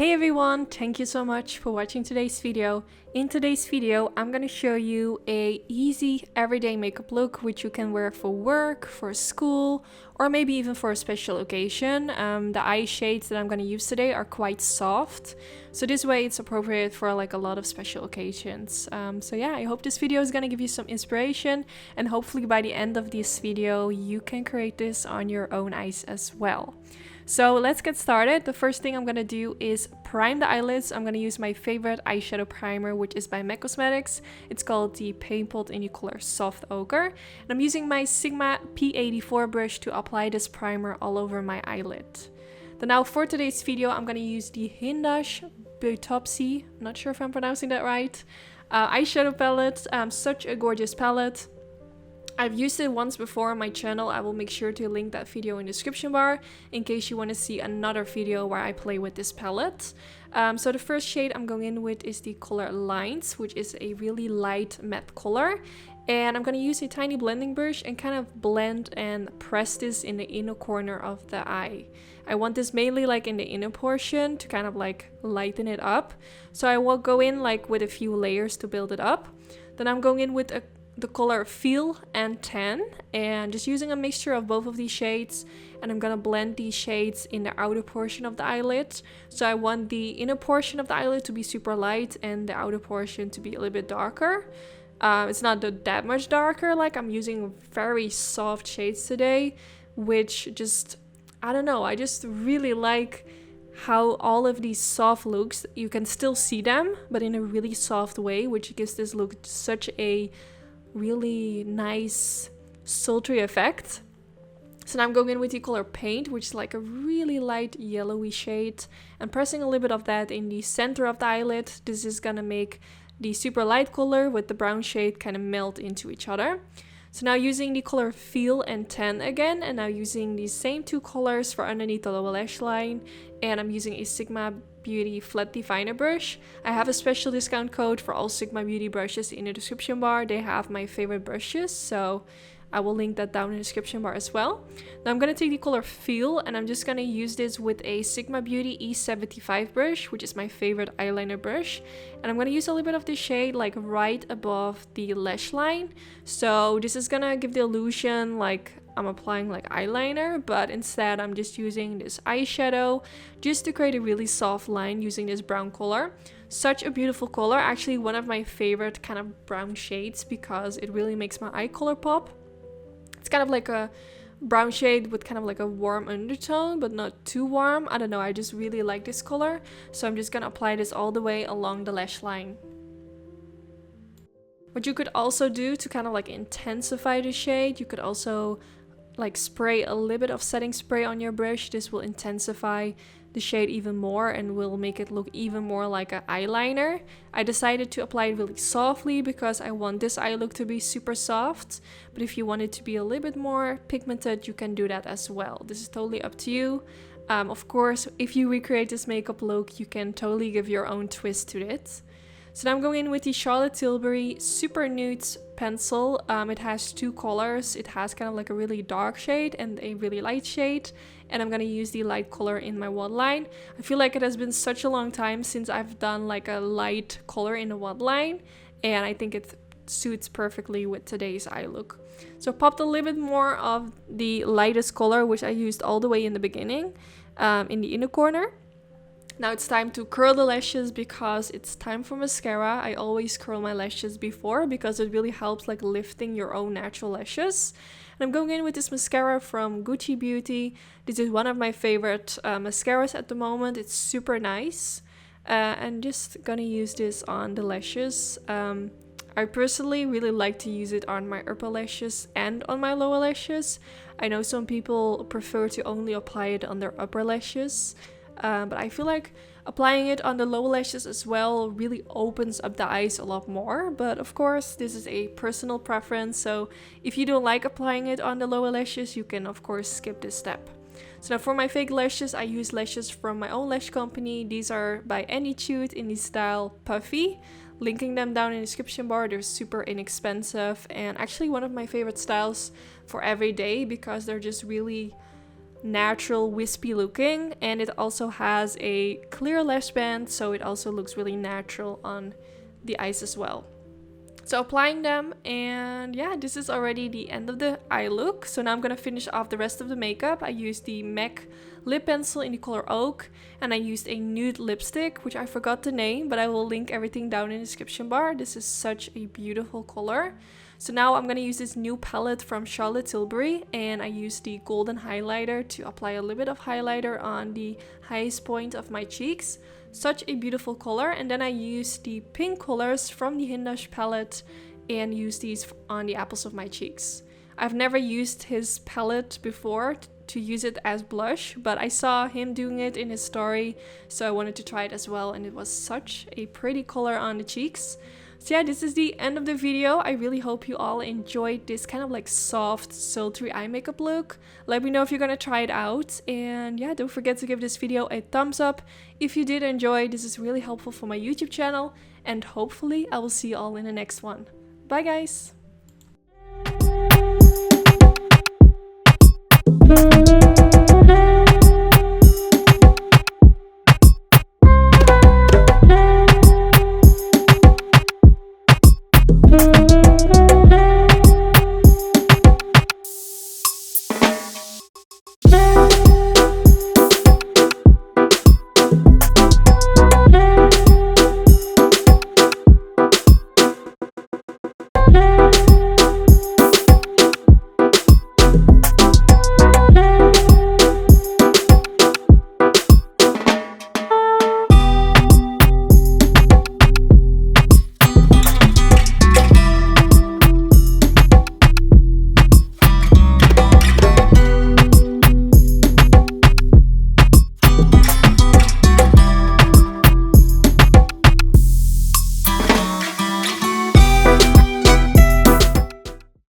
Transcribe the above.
Hey everyone, thank you so much for watching today's video. In today's video, I'm gonna show you a easy everyday makeup look which you can wear for work, for school, or maybe even for a special occasion. The eye shades that I'm gonna use today are quite soft, so this way it's appropriate for like a lot of special occasions. So yeah, I hope this video is gonna give you some inspiration, and hopefully by the end of this video you can create this on your own eyes as well. So let's get started. The first thing I'm gonna do is prime the eyelids. I'm gonna use my favorite eyeshadow primer, which is by MAC Cosmetics. It's called the Paint in the color Soft Ochre. And I'm using my Sigma P84 brush to apply this primer all over my eyelid. Then now for today's video, I'm gonna use the Hindash Beautopsy, not sure if I'm pronouncing that right, eyeshadow palette. Such a gorgeous palette. I've used it once before on my channel. I will make sure to link that video in the description bar in case you want to see another video where I play with this palette. So the first shade I'm going in with is the color Lines, which is a really light matte color. And I'm going to use a tiny blending brush and kind of blend and press this in the inner corner of the eye. I want this mainly like in the inner portion to kind of like lighten it up. So I will go in like with a few layers to build it up. Then I'm going in with the color Feel and Tan, and just using a mixture of both of these shades, and I'm gonna blend these shades in the outer portion of the eyelid. So I want the inner portion of the eyelid to be super light and the outer portion to be a little bit darker. It's not that much darker, like I'm using very soft shades today, which just, I don't know, I just really like how all of these soft looks, you can still see them, but in a really soft way, which gives this look such a really nice sultry effect. So now I'm going in with the color Paint, which is like a really light yellowy shade, and pressing a little bit of that in the center of the eyelid. This is gonna make the super light color with the brown shade kind of melt into each other. So now using the color Feel and Tan again, and now using these same two colors for underneath the lower lash line, and I'm using a Sigma Beauty flat definer brush. I have a special discount code for all Sigma Beauty brushes in the description bar. They have my favorite brushes, so I will link that down in the description bar as well. Now I'm going to take the color Feel, and I'm just going to use this with a Sigma Beauty E75 brush, which is my favorite eyeliner brush. And I'm going to use a little bit of this shade like right above the lash line. So this is going to give the illusion like I'm applying like eyeliner, but instead I'm just using this eyeshadow just to create a really soft line using this brown color. Such a beautiful color, actually one of my favorite kind of brown shades because it really makes my eye color pop. It's kind of like a brown shade with kind of like a warm undertone, but not too warm. I don't know, I just really like this color. So I'm just gonna apply this all the way along the lash line. What you could also do to kind of like intensify the shade, you could also like spray a little bit of setting spray on your brush. This will intensify the shade even more and will make it look even more like an eyeliner. I decided to apply it really softly because I want this eye look to be super soft, but if you want it to be a little bit more pigmented, you can do that as well. This is totally up to you. Of course, if you recreate this makeup look, you can totally give your own twist to it. So now I'm going in with the Charlotte Tilbury Super Nudes pencil. It has two colors. It has kind of like a really dark shade and a really light shade. And I'm going to use the light color in my waterline. I feel like it has been such a long time since I've done like a light color in the waterline. And I think it suits perfectly with today's eye look. So popped a little bit more of the lightest color, which I used all the way in the beginning, in the inner corner. Now it's time to curl the lashes because it's time for mascara. I always curl my lashes before because it really helps like lifting your own natural lashes. And I'm going in with this mascara from Givenchy Beauty. This is one of my favorite mascaras at the moment. It's super nice. And just gonna use this on the lashes. I personally really like to use it on my upper lashes and on my lower lashes. I know some people prefer to only apply it on their upper lashes. But I feel like applying it on the lower lashes as well really opens up the eyes a lot more. But of course, this is a personal preference. So if you don't like applying it on the lower lashes, you can of course skip this step. So now for my fake lashes, I use lashes from my own lash company. These are by Annytude in the style Puffy. Linking them down in the description bar. They're super inexpensive and actually one of my favorite styles for every day because they're just really natural, wispy looking, and it also has a clear lash band, so it also looks really natural on the eyes as well. So applying them, and yeah, this is already the end of the eye look. So now I'm gonna finish off the rest of the makeup. I used the MAC lip pencil in the color Oak, and I used a nude lipstick, which I forgot the name, but I will link everything down in the description bar. This is such a beautiful color. So now I'm gonna use this new palette from Charlotte Tilbury, and I use the golden highlighter to apply a little bit of highlighter on the highest point of my cheeks. Such a beautiful color. And then I use the pink colors from the Hindash palette and use these on the apples of my cheeks. I've never used his palette before to use it as blush, but I saw him doing it in his story, so I wanted to try it as well, and it was such a pretty color on the cheeks. So yeah, this is the end of the video. I really hope you all enjoyed this kind of like soft, sultry eye makeup look. Let me know if you're gonna try it out. And yeah, don't forget to give this video a thumbs up if you did enjoy. This is really helpful for my YouTube channel. And hopefully I will see you all in the next one. Bye guys!